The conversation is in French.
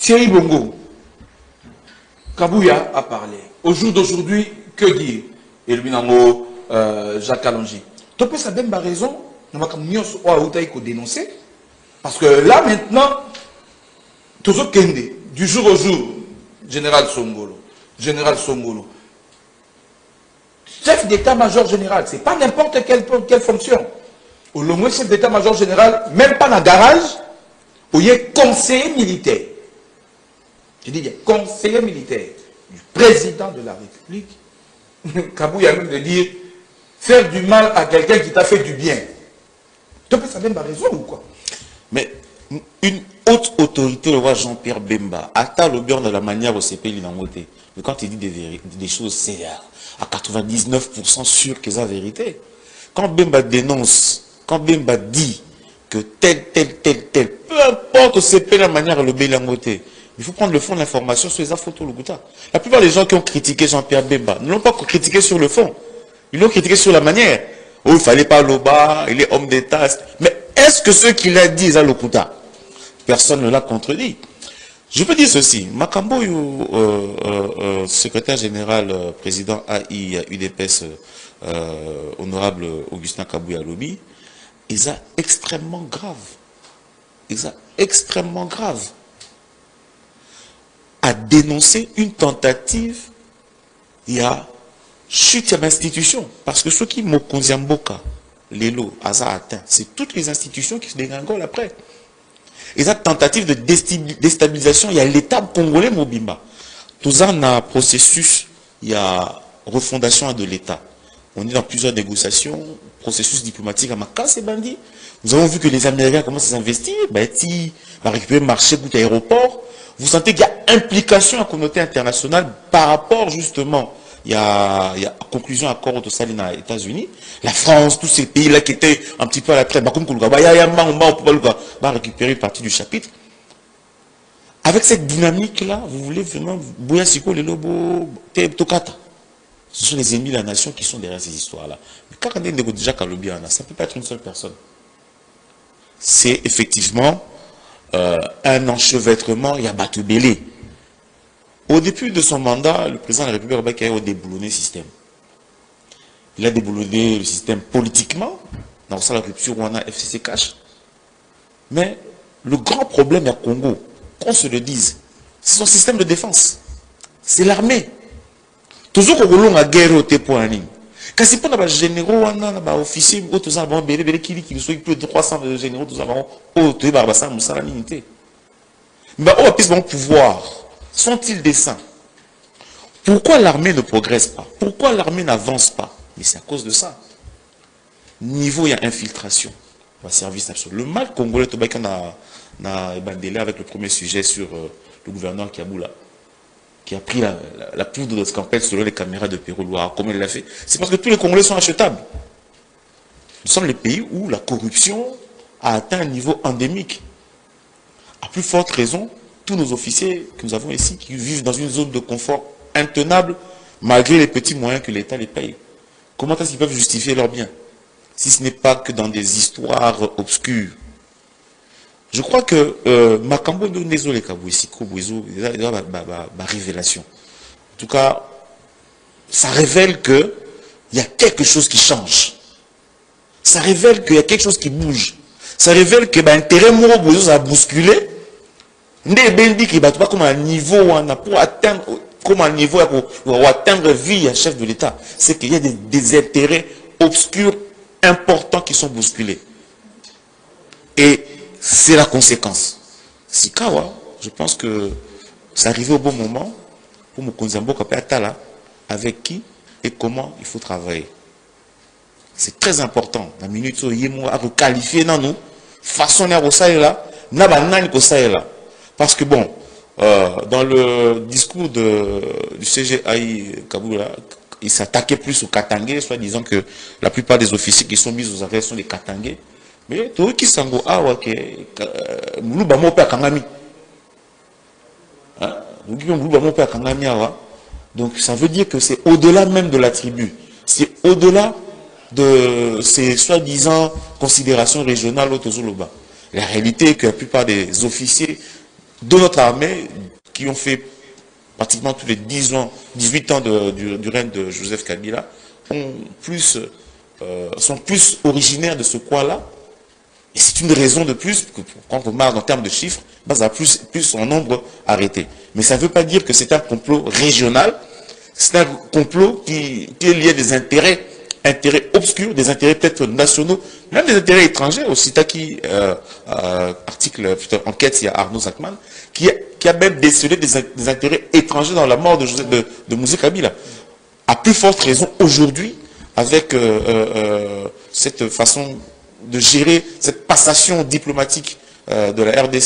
Thierry Bongo, Kabouya a parlé. Au jour d'aujourd'hui, que dire? Et lui, Jacques Alongi. Tu peux ça donner raison, nous avons dénoncer. Parce que là, maintenant, toujours Kende, du jour au jour, Général Songolo, chef d'état-major général, c'est pas n'importe quelle fonction. Au moins, chef d'état-major général, même pas dans le garage, où il y a conseiller militaire. Je dis, il y a conseiller militaire du président de la République. Kabouya même de dire, faire du mal à quelqu'un qui t'a fait du bien. Tu peux savoir ma raison ou quoi? Mais une haute autorité, le roi Jean-Pierre Bemba, atteint le bien de la manière au CP l'inangoté. Mais quand il dit des choses, c'est à 99% sûr que c'est la vérité. Quand Bemba dénonce, quand Bemba dit que tel, peu importe au CP la manière le bélangoté, il faut prendre le fond de l'information sur les photos le Gouta. La plupart des gens qui ont critiqué Jean-Pierre Bemba ne l'ont pas critiqué sur le fond. Ils l'ont critiqué sur la manière. Oh, il ne fallait pas l'Oba, il est homme d'État. Mais est-ce que ceux qui l'a dit, ils ont le Gouta? Personne ne l'a contredit. Je peux dire ceci. Makambo, secrétaire général, président AI UDPS, honorable Augustin Kabouya Lobi, ils sont extrêmement grave. Ils sont extrêmement grave à dénoncer une tentative, il y a chute à l'institution. Parce que ceux qui m'ont Konziamboka, Lelo, Aza atteint, c'est toutes les institutions qui se dégringolent après. Et cette tentative de déstabilisation, il y a l'État congolais Mobimba. Tout ça, on a un processus, il y a refondation de l'État. On est dans plusieurs négociations, processus diplomatique à Makas et Bandi. Nous avons vu que les Américains commencent à s'investir, ils vont récupérer le marché bout aéroport. Vous sentez qu'il y a implication à la communauté internationale par rapport justement, il y a conclusion accord au Saline aux États-Unis. La France, tous ces pays-là qui étaient un petit peu à la traite, va récupérer une partie du chapitre. Avec cette dynamique-là, vous voulez vraiment bouillir Siko, les lobos, Tokata. Ce sont les ennemis de la nation qui sont derrière ces histoires-là. Mais quand on est déjà Kalobiana, ça ne peut pas être une seule personne. C'est effectivement un enchevêtrement, il y a Batubélé. Au début de son mandat, le président de la République a déboulonné le système. Il a déboulonné le système politiquement, dans la rupture où on a FCC cash. Mais le grand problème au Congo, qu'on se le dise, c'est son système de défense. C'est l'armée. Toujours qu'on a guerre au Tépoani. Quand c'est pas les généraux, on a officiers, tous avons qui sont plus de 300 généraux, tous avons autres barbassins, moussala l'unité. Mais au plus bon pouvoir, sont-ils des saints? Pourquoi l'armée ne progresse pas? Pourquoi l'armée n'avance pas? Mais c'est à cause de ça. Niveau, il y a infiltration. Service absolu. Le mal congolais, on a bandélé avec le premier sujet sur le gouverneur Kiaboula, qui a pris la poudre de scampette selon les caméras de Pérou-Loire. Comment il l'a fait? C'est parce que tous les Congolais sont achetables. Nous sommes les pays où la corruption a atteint un niveau endémique. À plus forte raison, tous nos officiers que nous avons ici, qui vivent dans une zone de confort intenable, malgré les petits moyens que l'État les paye. Comment est-ce qu'ils peuvent justifier leurs biens? Si ce n'est pas que dans des histoires obscures. Je crois que Makambo Ndezole Kabouissiko Bouizou, ma révélation. En tout cas, ça révèle qu'il y a quelque chose qui change. Ça révèle qu'il y a quelque chose qui bouge. Ça révèle que l'intérêt moral Bouizou a bousculé. Ndé qui bat pas comme un niveau pour atteindre comme un niveau pour atteindre vie à chef de l'État. C'est qu'il y a des intérêts obscurs importants qui sont bousculés. Et c'est la conséquence. Sikawa, je pense que c'est arrivé au bon moment pour Mokonzambo Kapatala avec qui et comment il faut travailler. C'est très important. La minute où il a requalifié nous, façonner à là, n'a pas là. Parce que bon, dans le discours du CGI Kaboula, il s'attaquait plus aux Katangais, soit disant que la plupart des officiers qui sont mis aux arrêts sont des Katangais. Mais tout qui s'engo awa que Moulouba mo pe Kangami. Hein? Donc ça veut dire que c'est au-delà même de la tribu. C'est au-delà de ces soi-disant considérations régionales au Tozoloba. La réalité est que la plupart des officiers de notre armée qui ont fait pratiquement tous les 18 ans du règne de Joseph Kabila, sont plus originaires de ce coin-là. Et c'est une raison de plus, quand on marque en termes de chiffres, ça a plus en nombre arrêté. Mais ça ne veut pas dire que c'est un complot régional, c'est un complot qui est lié à des intérêts obscurs, des intérêts peut-être nationaux, même des intérêts étrangers. Aussi, Taki, article, enquête, il y a Arnaud Zachman, qui a même décelé des intérêts étrangers dans la mort de Mouzé Kabila. À plus forte raison aujourd'hui, avec cette façon de gérer cette passation diplomatique de la RDC